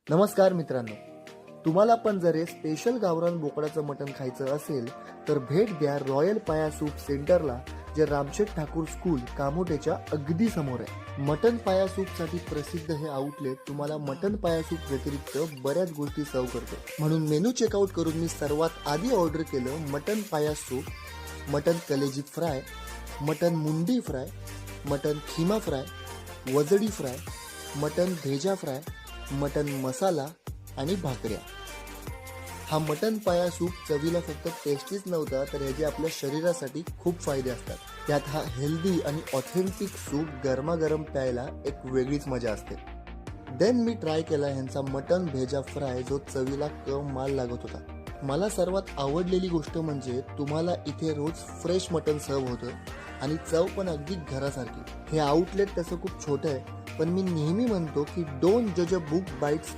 नमस्कार मित्रांनो, तुम्हाला पण जर हे स्पेशल गावरान बोकडाचं मटण खायचं असेल तर भेट द्या रॉयल पाया सूप सेंटरला, जे रामशेठ ठाकूर स्कूल कामोटेच्या अगदी समोर आहे. मटण पाया सूपसाठी प्रसिद्ध हे आउटलेट तुम्हाला मटण पाया सूप व्यतिरिक्त बऱ्याच गोष्टी सर्व करतो. म्हणून मेनू चेकआउट करून मी सर्वात आधी ऑर्डर केलं मटण पाया सूप, मटण कलेजी फ्राय, मटण मुंडी फ्राय, मटण खिमा फ्राय, वजडी फ्राय, मटण भेजा फ्राय, मटण मसाला आणि भाकऱ्या. हा मटण पाया सूप चवीला फक्त टेस्टीच नव्हता, तर ह्याचे आपल्या शरीरासाठी खूप फायदे असतात. त्यात हा हेल्दी आणि ऑथेंटिक सूप गरमागरम प्यायला एक वेगळीच मजा असते. देन मी ट्राय केला ह्यांचा मटण भेजा फ्राय, जो चवीला माल लागत होता. मला सर्वात आवडलेली गोष्ट म्हणजे तुम्हाला इथे रोज फ्रेश मटण सर्व होतं आणि चव पण अगदी घरासारखी. हे आउटलेट तसं खूप छोटं आहे, पण मी नेहमी म्हणतो की डोंट जज अ बुक बाय इट्स